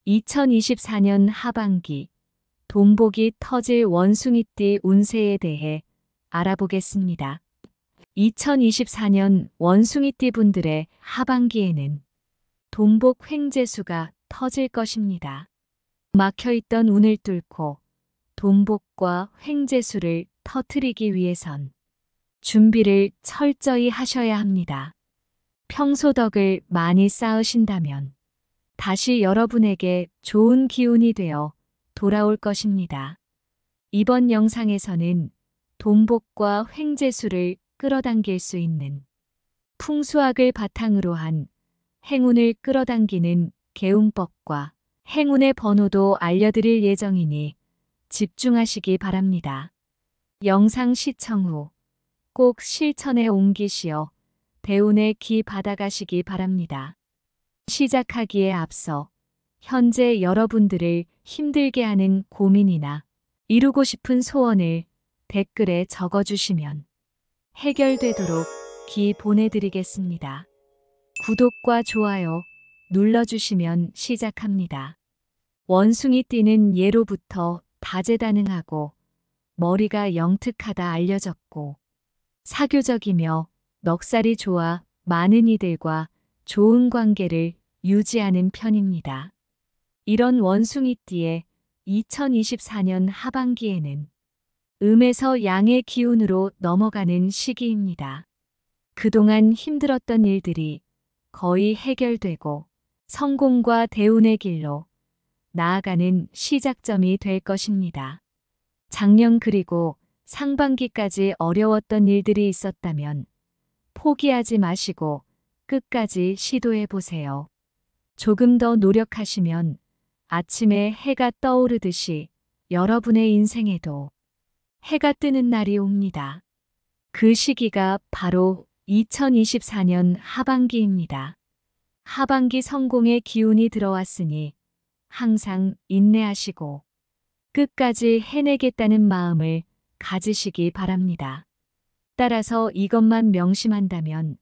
2024년 하반기 돈복이 터질 원숭이띠 운세에 대해 알아보겠습니다. 2024년 원숭이띠 분들의 하반기에는 돈복 횡재수가 터질 것입니다. 막혀있던 운을 뚫고 돈복과 횡재수를 터뜨리기 위해선 준비를 철저히 하셔야 합니다. 평소 덕을 많이 쌓으신다면 다시 여러분에게 좋은 기운이 되어 돌아올 것입니다. 이번 영상에서는 돈복과 횡재수를 끌어당길 수 있는 풍수학을 바탕으로 한 행운을 끌어당기는 개운법과 행운의 번호도 알려드릴 예정이니 집중하시기 바랍니다. 영상 시청 후 꼭 실천에 옮기시어 대운의 기 받아가시기 바랍니다. 시작하기에 앞서 현재 여러분들을 힘들게 하는 고민이나 이루고 싶은 소원을 댓글에 적어주시면 해결되도록 기 보내드리겠습니다. 구독과 좋아요 눌러주시면 시작합니다. 원숭이띠는 예로부터 다재다능하고 머리가 영특하다 알려졌고 사교적이며 넉살이 좋아 많은 이들과 좋은 관계를 유지하는 편입니다. 이런 원숭이띠의 2024년 하반기에는 음에서 양의 기운으로 넘어가는 시기입니다. 그동안 힘들었던 일들이 거의 해결되고 성공과 대운의 길로 나아가는 시작점이 될 것입니다. 작년 그리고 상반기까지 어려웠던 일들이 있었다면 포기하지 마시고 끝까지 시도해 보세요. 조금 더 노력하시면 아침에 해가 떠오르듯이 여러분의 인생에도 해가 뜨는 날이 옵니다. 그 시기가 바로 2024년 하반기입니다. 하반기 성공의 기운이 들어왔으니 항상 인내하시고 끝까지 해내겠다는 마음을 가지시기 바랍니다. 따라서 이것만 명심한다면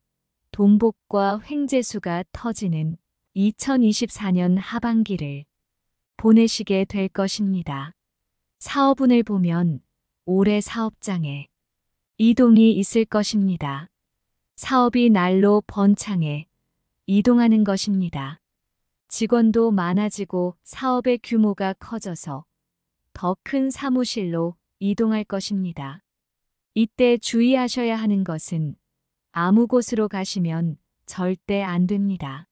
돈복과 횡재수가 터지는 2024년 하반기를 보내시게 될 것입니다. 사업운을 보면 올해 사업장에 이동이 있을 것입니다. 사업이 날로 번창해 이동하는 것입니다. 직원도 많아지고 사업의 규모가 커져서 더 큰 사무실로 이동할 것입니다. 이때 주의하셔야 하는 것은 아무 곳으로 가시면 절대 안 됩니다.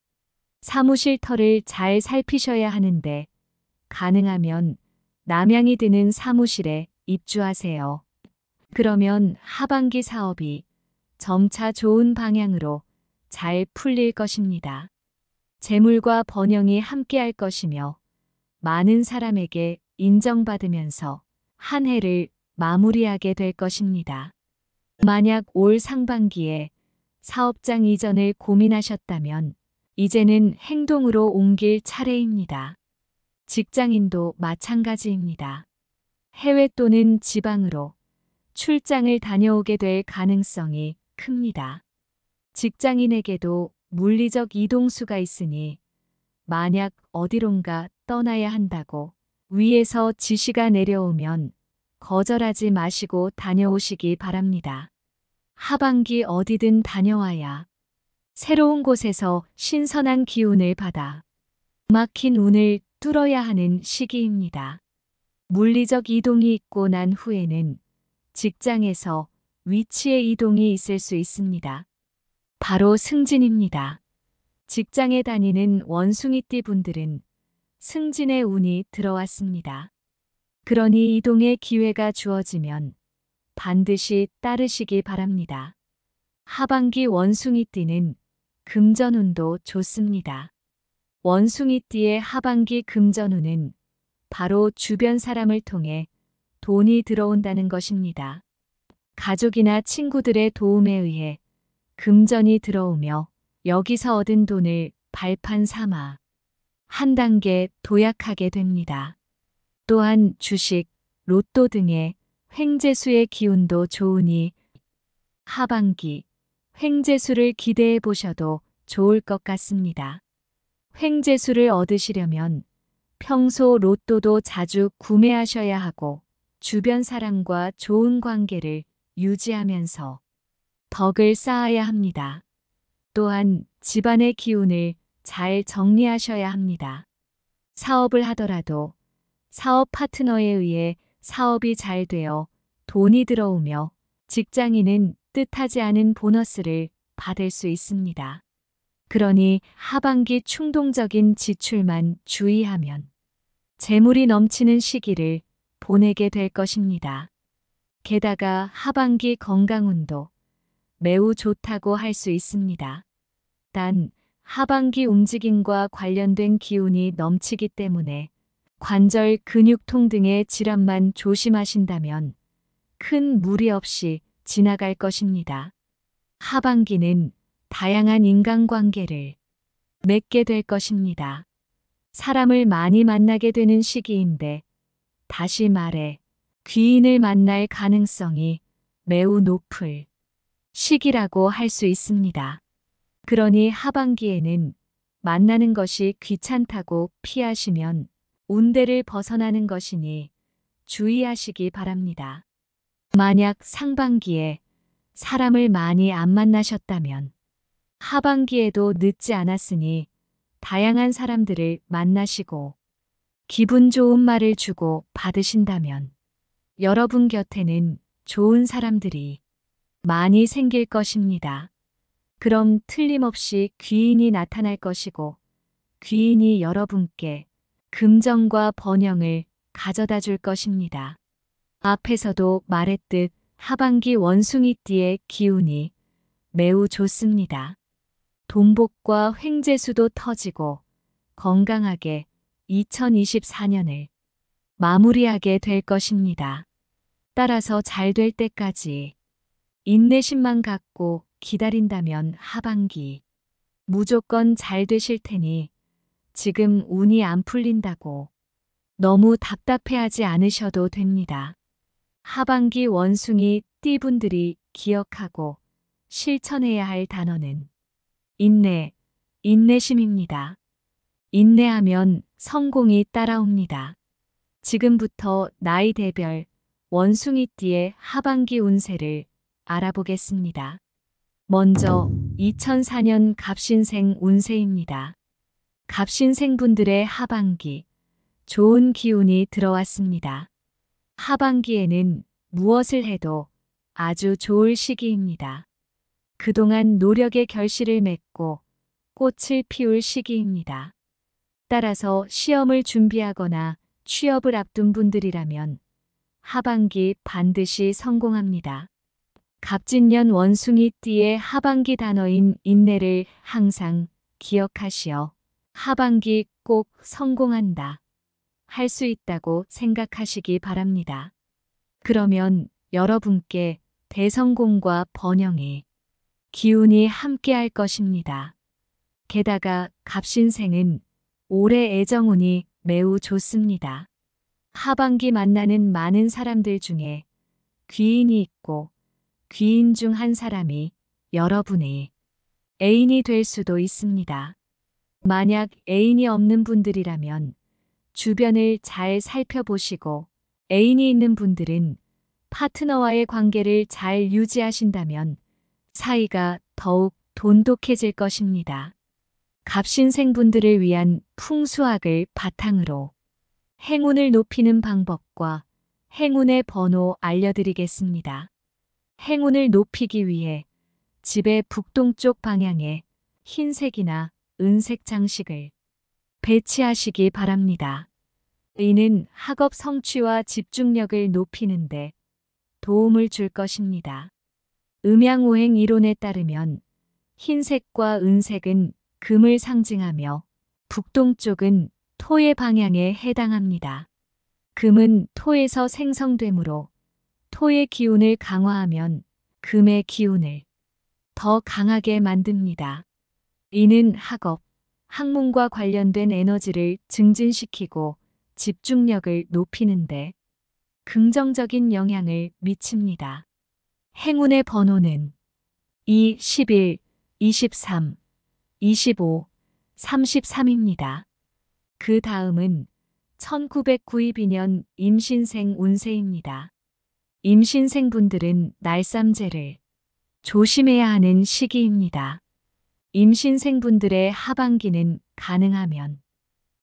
사무실 터를 잘 살피셔야 하는데 가능하면 남향이 드는 사무실에 입주하세요. 그러면 하반기 사업이 점차 좋은 방향으로 잘 풀릴 것입니다. 재물과 번영이 함께할 것이며 많은 사람에게 인정받으면서 한 해를 마무리하게 될 것입니다. 만약 올 상반기에 사업장 이전을 고민하셨다면 이제는 행동으로 옮길 차례입니다. 직장인도 마찬가지입니다. 해외 또는 지방으로 출장을 다녀오게 될 가능성이 큽니다. 직장인에게도 물리적 이동수가 있으니 만약 어디론가 떠나야 한다고 위에서 지시가 내려오면 거절하지 마시고 다녀오시기 바랍니다. 하반기 어디든 다녀와야 새로운 곳에서 신선한 기운을 받아 막힌 운을 뚫어야 하는 시기입니다. 물리적 이동이 있고 난 후에는 직장에서 위치의 이동이 있을 수 있습니다. 바로 승진입니다. 직장에 다니는 원숭이띠 분들은 승진의 운이 들어왔습니다. 그러니 이동의 기회가 주어지면 반드시 따르시기 바랍니다. 하반기 원숭이띠는 금전운도 좋습니다. 원숭이띠의 하반기 금전운은 바로 주변 사람을 통해 돈이 들어온다는 것입니다. 가족이나 친구들의 도움에 의해 금전이 들어오며 여기서 얻은 돈을 발판 삼아 한 단계 도약하게 됩니다. 또한 주식, 로또 등의 횡재수의 기운도 좋으니 하반기 횡재수를 기대해 보셔도 좋을 것 같습니다. 횡재수를 얻으시려면 평소 로또도 자주 구매하셔야 하고 주변 사람과 좋은 관계를 유지하면서 덕을 쌓아야 합니다. 또한 집안의 기운을 잘 정리하셔야 합니다. 사업을 하더라도 사업 파트너에 의해 사업이 잘 되어 돈이 들어오며 직장인은 뜻하지 않은 보너스를 받을 수 있습니다. 그러니 하반기 충동적인 지출만 주의하면 재물이 넘치는 시기를 보내게 될 것입니다. 게다가 하반기 건강운도 매우 좋다고 할 수 있습니다. 단 하반기 움직임과 관련된 기운이 넘치기 때문에 관절, 근육통 등의 질환만 조심하신다면 큰 무리 없이 지나갈 것입니다. 하반기는 다양한 인간관계를 맺게 될 것입니다. 사람을 많이 만나게 되는 시기인데 다시 말해 귀인을 만날 가능성이 매우 높을 시기라고 할 수 있습니다. 그러니 하반기에는 만나는 것이 귀찮다고 피하시면 운대를 벗어나는 것이니 주의하시기 바랍니다. 만약 상반기에 사람을 많이 안 만나셨다면 하반기에도 늦지 않았으니 다양한 사람들을 만나시고 기분 좋은 말을 주고 받으신다면 여러분 곁에는 좋은 사람들이 많이 생길 것입니다. 그럼 틀림없이 귀인이 나타날 것이고 귀인이 여러분께 금전과 번영을 가져다 줄 것입니다. 앞에서도 말했듯 하반기 원숭이띠의 기운이 매우 좋습니다. 돈복과 횡재수도 터지고 건강하게 2024년을 마무리하게 될 것입니다. 따라서 잘 될 때까지 인내심만 갖고 기다린다면 하반기 무조건 잘 되실 테니 지금 운이 안 풀린다고 너무 답답해하지 않으셔도 됩니다. 하반기 원숭이 띠분들이 기억하고 실천해야 할 단어는 인내심입니다. 인내하면 성공이 따라옵니다. 지금부터 나이대별 원숭이띠의 하반기 운세를 알아보겠습니다. 먼저 2004년 갑신생 운세입니다. 갑신생분들의 하반기 좋은 기운이 들어왔습니다. 하반기에는 무엇을 해도 아주 좋을 시기입니다. 그동안 노력의 결실을 맺고 꽃을 피울 시기입니다. 따라서 시험을 준비하거나 취업을 앞둔 분들이라면 하반기 반드시 성공합니다. 갑진년 원숭이띠의 하반기 단어인 인내를 항상 기억하시어 하반기 꼭 성공한다. 할 수 있다고 생각하시기 바랍니다. 그러면 여러분께 대성공과 번영의 기운이 함께할 것입니다. 게다가 갑신생은 올해 애정운이 매우 좋습니다. 하반기 만나는 많은 사람들 중에 귀인이 있고 귀인 중 한 사람이 여러분의 애인이 될 수도 있습니다. 만약 애인이 없는 분들이라면 주변을 잘 살펴보시고 애인이 있는 분들은 파트너와의 관계를 잘 유지하신다면 사이가 더욱 돈독해질 것입니다. 갑신생분들을 위한 풍수학을 바탕으로 행운을 높이는 방법과 행운의 번호 알려드리겠습니다. 행운을 높이기 위해 집의 북동쪽 방향에 흰색이나 은색 장식을 배치하시기 바랍니다. 이는 학업 성취와 집중력을 높이는데 도움을 줄 것입니다. 음양오행 이론에 따르면 흰색과 은색은 금을 상징하며 북동쪽은 토의 방향에 해당합니다. 금은 토에서 생성되므로 토의 기운을 강화하면 금의 기운을 더 강하게 만듭니다. 이는 학업, 학문과 관련된 에너지를 증진시키고 집중력을 높이는데 긍정적인 영향을 미칩니다. 행운의 번호는 2, 11, 23, 25, 33입니다. 그 다음은 1992년 임신생 운세입니다. 임신생분들은 날쌈제를 조심해야 하는 시기입니다. 임신생분들의 하반기는 가능하면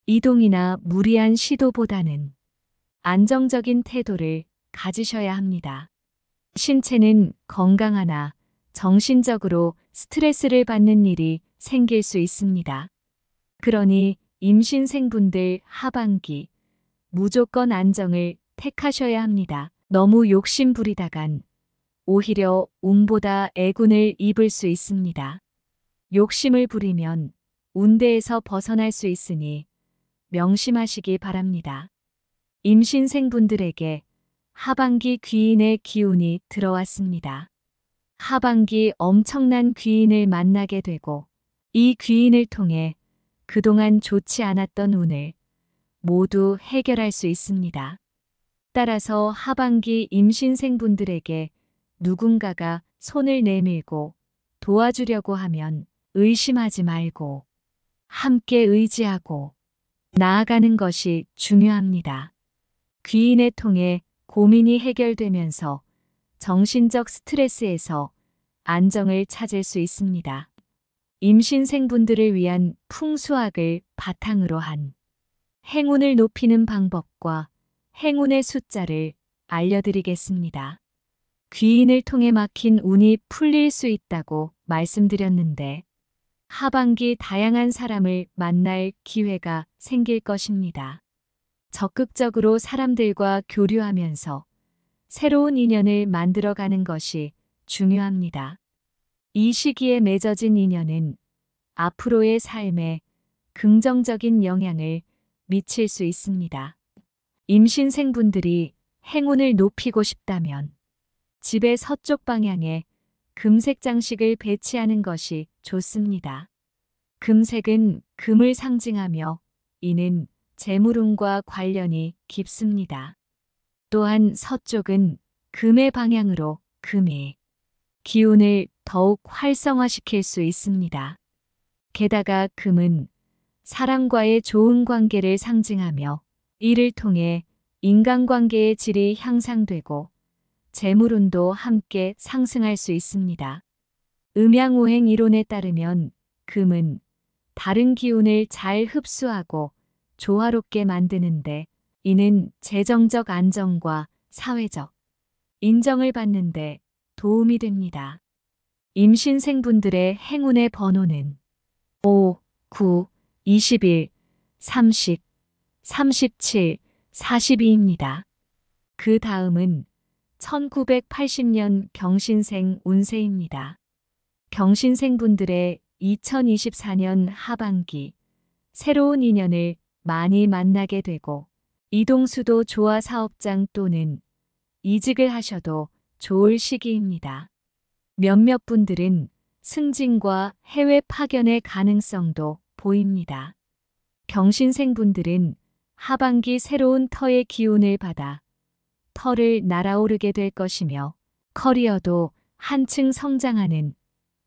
이동이나 무리한 시도보다는 안정적인 태도를 가지셔야 합니다. 신체는 건강하나 정신적으로 스트레스를 받는 일이 생길 수 있습니다. 그러니 임신생분들 하반기 무조건 안정을 택하셔야 합니다. 너무 욕심 부리다간 오히려 운보다 애군을 입을 수 있습니다. 욕심을 부리면 운대에서 벗어날 수 있으니 명심하시기 바랍니다. 임신생분들에게 하반기 귀인의 기운이 들어왔습니다. 하반기 엄청난 귀인을 만나게 되고 이 귀인을 통해 그동안 좋지 않았던 운을 모두 해결할 수 있습니다. 따라서 하반기 임신생분들에게 누군가가 손을 내밀고 도와주려고 하면 의심하지 말고 함께 의지하고 나아가는 것이 중요합니다. 귀인을 통해 고민이 해결되면서 정신적 스트레스에서 안정을 찾을 수 있습니다. 임신생분들을 위한 풍수학을 바탕으로 한 행운을 높이는 방법과 행운의 숫자를 알려드리겠습니다. 귀인을 통해 막힌 운이 풀릴 수 있다고 말씀드렸는데 하반기 다양한 사람을 만날 기회가 생길 것입니다. 적극적으로 사람들과 교류하면서 새로운 인연을 만들어가는 것이 중요합니다. 이 시기에 맺어진 인연은 앞으로의 삶에 긍정적인 영향을 미칠 수 있습니다. 임신생분들이 행운을 높이고 싶다면 집의 서쪽 방향에 금색 장식을 배치하는 것이 좋습니다. 금색은 금을 상징하며 이는 재물운과 관련이 깊습니다. 또한 서쪽은 금의 방향으로 금이 기운을 더욱 활성화시킬 수 있습니다. 게다가 금은 사람과의 좋은 관계를 상징하며 이를 통해 인간관계의 질이 향상되고 재물운도 함께 상승할 수 있습니다. 음양오행 이론에 따르면 금은 다른 기운을 잘 흡수하고 조화롭게 만드는데 이는 재정적 안정과 사회적 인정을 받는 데 도움이 됩니다. 임신생분들의 행운의 번호는 5, 9, 21, 30, 37, 42입니다. 그 다음은 1980년 경신생 운세입니다. 경신생분들의 2024년 하반기 새로운 인연을 많이 만나게 되고 이동수도 조화 사업장 또는 이직을 하셔도 좋을 시기입니다. 몇몇 분들은 승진과 해외 파견의 가능성도 보입니다. 경신생분들은 하반기 새로운 터의 기운을 받아 터를 날아오르게 될 것이며 커리어도 한층 성장하는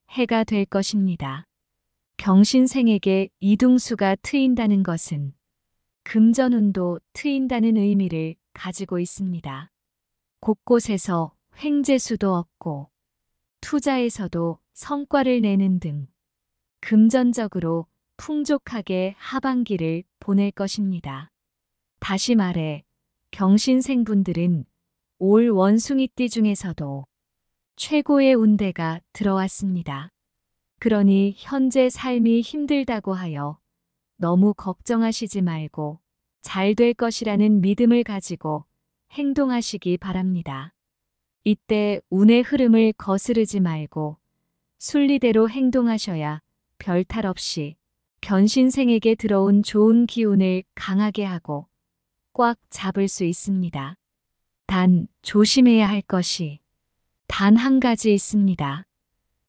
해가 될 것입니다. 경신생에게 이등수가 트인다는 것은 금전운도 트인다는 의미를 가지고 있습니다. 곳곳에서 횡재수도 얻고 투자에서도 성과를 내는 등 금전적으로 풍족하게 하반기를 보낼 것입니다. 다시 말해 경신생분들은 올 원숭이띠 중에서도 최고의 운대가 들어왔습니다. 그러니 현재 삶이 힘들다고 하여 너무 걱정하시지 말고 잘 될 것이라는 믿음을 가지고 행동하시기 바랍니다. 이때 운의 흐름을 거스르지 말고 순리대로 행동하셔야 별탈 없이 견신생에게 들어온 좋은 기운을 강하게 하고 꽉 잡을 수 있습니다. 단 조심해야 할 것이 단 한 가지 있습니다.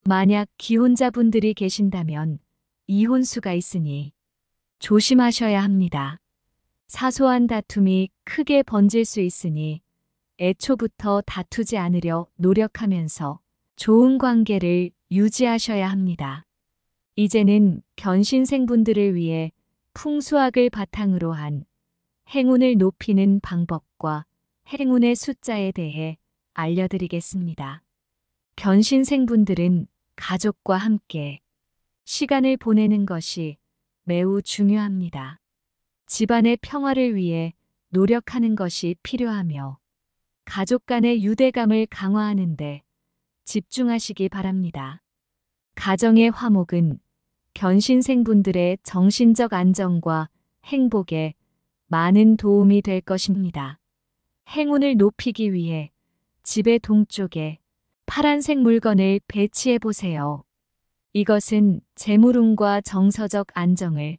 만약 기혼자분들이 계신다면 이혼수가 있으니 조심하셔야 합니다. 사소한 다툼이 크게 번질 수 있으니 애초부터 다투지 않으려 노력하면서 좋은 관계를 유지하셔야 합니다. 이제는 견신생분들을 위해 풍수학을 바탕으로 한 행운을 높이는 방법과 행운의 숫자에 대해 알려드리겠습니다. 견신생분들은 가족과 함께 시간을 보내는 것이 매우 중요합니다. 집안의 평화를 위해 노력하는 것이 필요하며 가족 간의 유대감을 강화하는 데 집중하시기 바랍니다. 가정의 화목은 견신생분들의 정신적 안정과 행복에 많은 도움이 될 것입니다. 행운을 높이기 위해 집의 동쪽에 파란색 물건을 배치해 보세요. 이것은 재물운과 정서적 안정을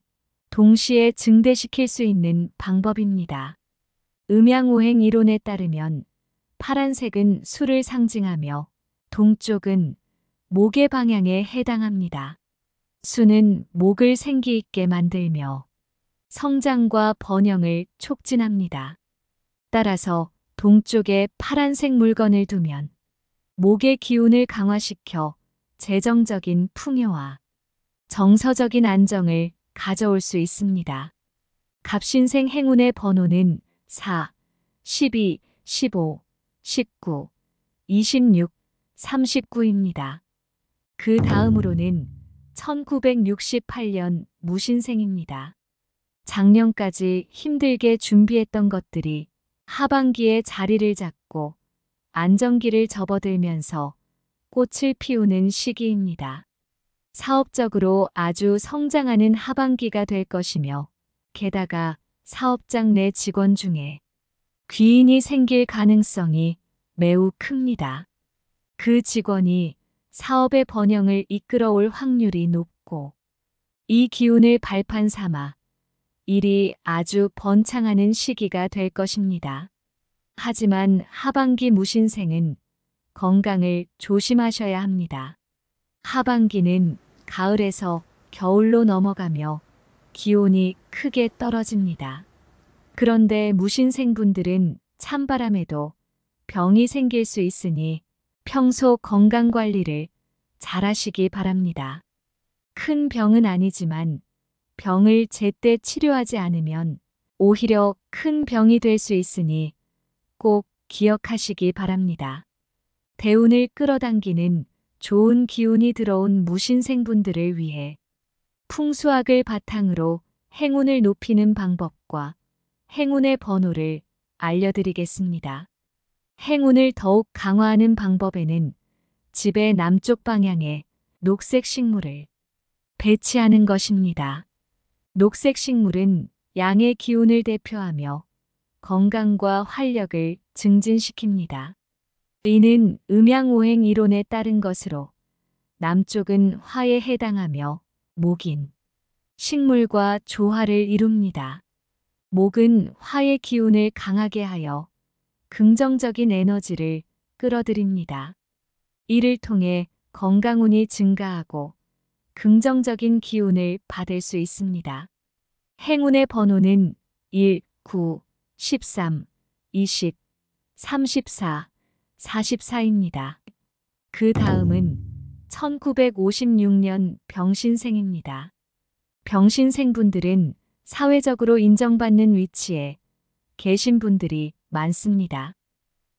동시에 증대시킬 수 있는 방법입니다. 음양오행 이론에 따르면 파란색은 수를 상징하며 동쪽은 목의 방향에 해당합니다. 수는 목을 생기 있게 만들며 성장과 번영을 촉진합니다. 따라서 동쪽에 파란색 물건을 두면 목의 기운을 강화시켜 재정적인 풍요와 정서적인 안정을 가져올 수 있습니다. 갑신생 행운의 번호는 4, 12, 15, 19, 26, 39입니다. 그 다음으로는 1968년 무신생입니다. 작년까지 힘들게 준비했던 것들이 하반기에 자리를 잡고 안정기를 접어들면서 꽃을 피우는 시기입니다. 사업적으로 아주 성장하는 하반기가 될 것이며 게다가 사업장 내 직원 중에 귀인이 생길 가능성이 매우 큽니다. 그 직원이 사업의 번영을 이끌어올 확률이 높고 이 기운을 발판 삼아 일이 아주 번창하는 시기가 될 것입니다. 하지만 하반기 무신생은 건강을 조심하셔야 합니다. 하반기는 가을에서 겨울로 넘어가며 기온이 크게 떨어집니다. 그런데 무신생분들은 찬바람에도 병이 생길 수 있으니 평소 건강관리를 잘 하시기 바랍니다. 큰 병은 아니지만 병을 제때 치료하지 않으면 오히려 큰 병이 될 수 있으니 꼭 기억하시기 바랍니다. 대운을 끌어당기는 좋은 기운이 들어온 무신생분들을 위해 풍수학을 바탕으로 행운을 높이는 방법과 행운의 번호를 알려드리겠습니다. 행운을 더욱 강화하는 방법에는 집의 남쪽 방향에 녹색 식물을 배치하는 것입니다. 녹색 식물은 양의 기운을 대표하며 건강과 활력을 증진시킵니다. 이는 음양오행 이론에 따른 것으로 남쪽은 화에 해당하며 목인 식물과 조화를 이룹니다. 목은 화의 기운을 강하게 하여 긍정적인 에너지를 끌어들입니다. 이를 통해 건강운이 증가하고 긍정적인 기운을 받을 수 있습니다. 행운의 번호는 1, 9, 13, 20, 34, 44입니다. 그 다음은 1956년 병신생입니다. 병신생분들은 사회적으로 인정받는 위치에 계신 분들이 많습니다.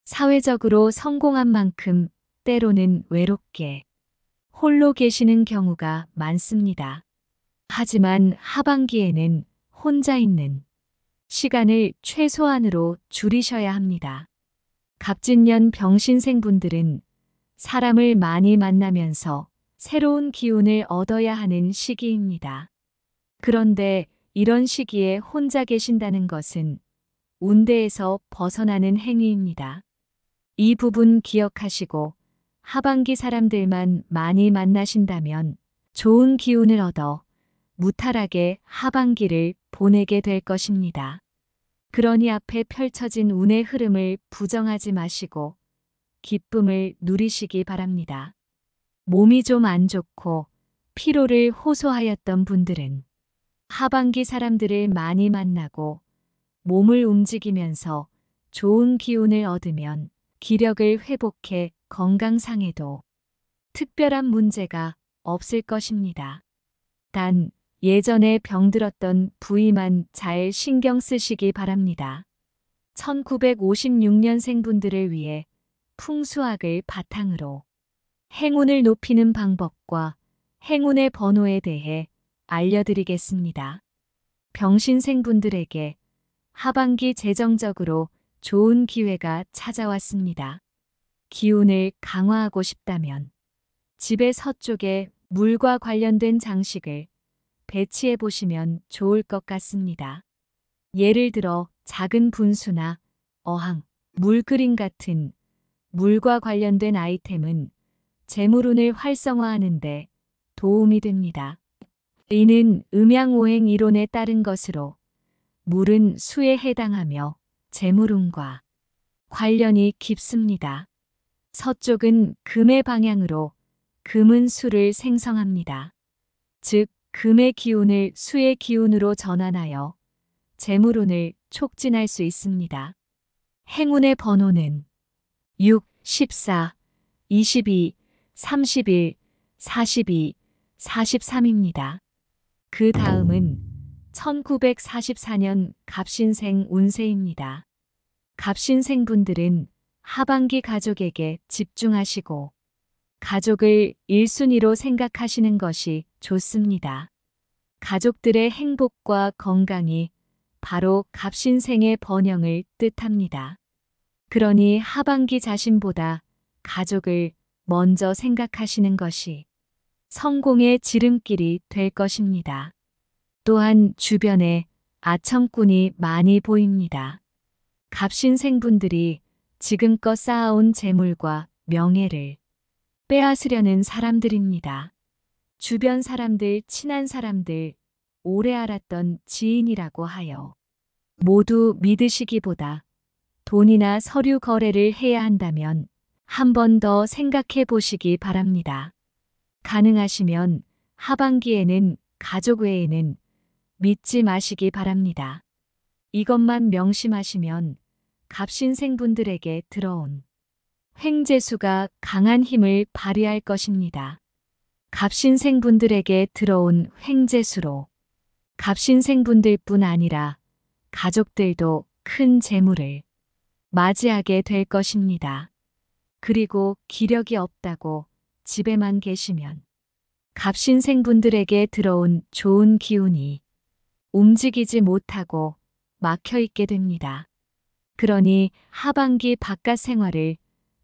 사회적으로 성공한 만큼 때로는 외롭게 홀로 계시는 경우가 많습니다. 하지만 하반기에는 혼자 있는 시간을 최소한으로 줄이셔야 합니다. 갑진년 병신생분들은 사람을 많이 만나면서 새로운 기운을 얻어야 하는 시기입니다. 그런데 이런 시기에 혼자 계신다는 것은 운대에서 벗어나는 행위입니다. 이 부분 기억하시고 하반기 사람들만 많이 만나신다면 좋은 기운을 얻어 무탈하게 하반기를 보내게 될 것입니다. 그러니 앞에 펼쳐진 운의 흐름을 부정하지 마시고 기쁨을 누리시기 바랍니다. 몸이 좀 안 좋고 피로를 호소하였던 분들은 하반기 사람들을 많이 만나고 몸을 움직이면서 좋은 기운을 얻으면 기력을 회복해 건강상에도 특별한 문제가 없을 것입니다. 단 예전에 병들었던 부위만 잘 신경 쓰시기 바랍니다. 1956년생 분들을 위해 풍수학을 바탕으로 행운을 높이는 방법과 행운의 번호에 대해 알려드리겠습니다. 병신생 분들에게 하반기 재정적으로 좋은 기회가 찾아왔습니다. 기운을 강화하고 싶다면 집의 서쪽에 물과 관련된 장식을 배치해 보시면 좋을 것 같습니다. 예를 들어 작은 분수나 어항, 물그림 같은 물과 관련된 아이템은 재물운을 활성화하는 데 도움이 됩니다. 이는 음양오행 이론에 따른 것으로 물은 수에 해당하며 재물운과 관련이 깊습니다. 서쪽은 금의 방향으로 금은 수를 생성합니다. 즉, 금의 기운을 수의 기운으로 전환하여 재물운을 촉진할 수 있습니다. 행운의 번호는 6, 14, 22, 31, 42, 43입니다. 그 다음은 1944년 갑신생 운세입니다. 갑신생 분들은 하반기 가족에게 집중하시고 가족을 1순위로 생각하시는 것이 좋습니다. 가족들의 행복과 건강이 바로 갑신생의 번영을 뜻합니다. 그러니 하반기 자신보다 가족을 먼저 생각하시는 것이 성공의 지름길이 될 것입니다. 또한 주변에 아첨꾼이 많이 보입니다. 갑신생분들이 지금껏 쌓아온 재물과 명예를 빼앗으려는 사람들입니다. 주변 사람들, 친한 사람들, 오래 알았던 지인이라고 하여 모두 믿으시기보다 돈이나 서류 거래를 해야 한다면 한 번 더 생각해 보시기 바랍니다. 가능하시면 하반기에는 가족 외에는 믿지 마시기 바랍니다. 이것만 명심하시면 갑신생분들에게 들어온 횡재수가 강한 힘을 발휘할 것입니다. 갑신생분들에게 들어온 횡재수로 갑신생분들뿐 아니라 가족들도 큰 재물을 맞이하게 될 것입니다. 그리고 기력이 없다고 집에만 계시면 갑신생분들에게 들어온 좋은 기운이 움직이지 못하고 막혀 있게 됩니다. 그러니 하반기 바깥 생활을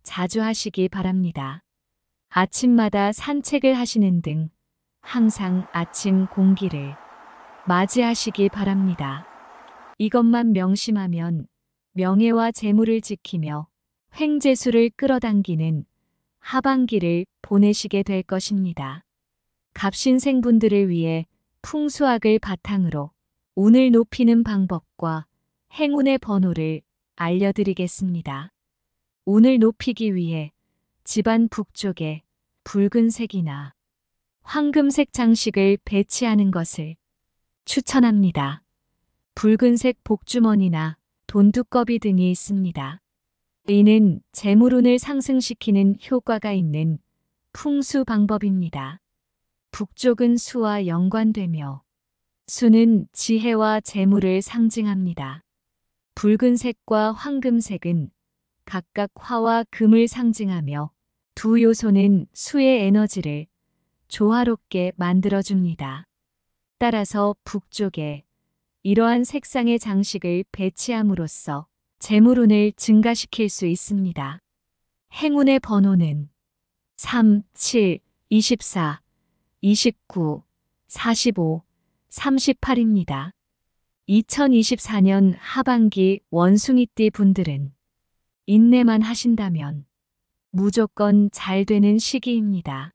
자주 하시기 바랍니다. 아침마다 산책을 하시는 등 항상 아침 공기를 맞이하시기 바랍니다. 이것만 명심하면 명예와 재물을 지키며 횡재수를 끌어당기는 하반기를 보내시게 될 것입니다. 갑신생분들을 위해 풍수학을 바탕으로 운을 높이는 방법과 행운의 번호를 알려드리겠습니다. 운을 높이기 위해 집안 북쪽에 붉은색이나 황금색 장식을 배치하는 것을 추천합니다. 붉은색 복주머니나 돈두꺼비 등이 있습니다. 이는 재물운을 상승시키는 효과가 있는 풍수 방법입니다. 북쪽은 수와 연관되며 수는 지혜와 재물을 상징합니다. 붉은색과 황금색은 각각 화와 금을 상징하며 두 요소는 수의 에너지를 조화롭게 만들어줍니다. 따라서 북쪽에 이러한 색상의 장식을 배치함으로써 재물운을 증가시킬 수 있습니다. 행운의 번호는 3, 7, 24, 29, 45, 38입니다. 2024년 하반기 원숭이띠 분들은 인내만 하신다면 무조건 잘 되는 시기입니다.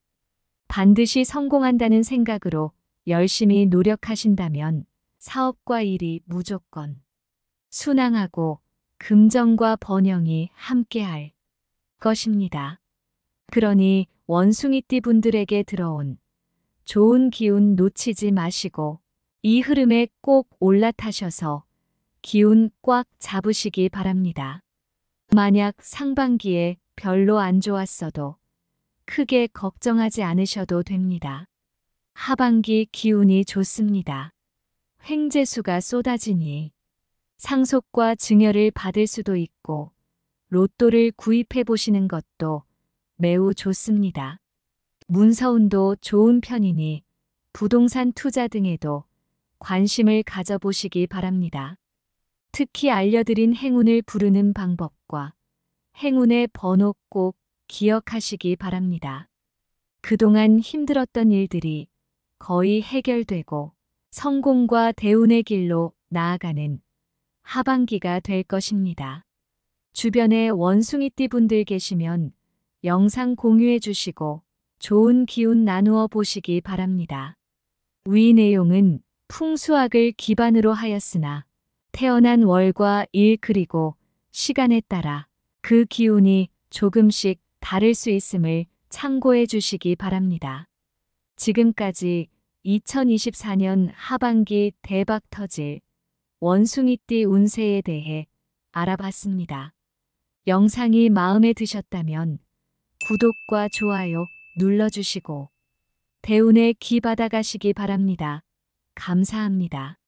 반드시 성공한다는 생각으로 열심히 노력하신다면 사업과 일이 무조건 순항하고 금전과 번영이 함께할 것입니다. 그러니 원숭이띠 분들에게 들어온 좋은 기운 놓치지 마시고 이 흐름에 꼭 올라타셔서 기운 꽉 잡으시기 바랍니다. 만약 상반기에 별로 안 좋았어도 크게 걱정하지 않으셔도 됩니다. 하반기 기운이 좋습니다. 횡재수가 쏟아지니 상속과 증여를 받을 수도 있고 로또를 구입해 보시는 것도 매우 좋습니다. 문서운도 좋은 편이니 부동산 투자 등에도 관심을 가져보시기 바랍니다. 특히 알려드린 행운을 부르는 방법과 행운의 번호 꼭 기억하시기 바랍니다. 그동안 힘들었던 일들이 거의 해결되고 성공과 대운의 길로 나아가는 하반기가 될 것입니다. 주변에 원숭이띠 분들 계시면 영상 공유해 주시고 좋은 기운 나누어 보시기 바랍니다. 위 내용은 풍수학을 기반으로 하였으나 태어난 월과 일 그리고 시간에 따라 그 기운이 조금씩 다를 수 있음을 참고해 주시기 바랍니다. 지금까지 2024년 하반기 대박 터질 원숭이띠 운세에 대해 알아봤습니다. 영상이 마음에 드셨다면 구독과 좋아요 눌러주시고 대운에 기 받아가시기 바랍니다. 감사합니다.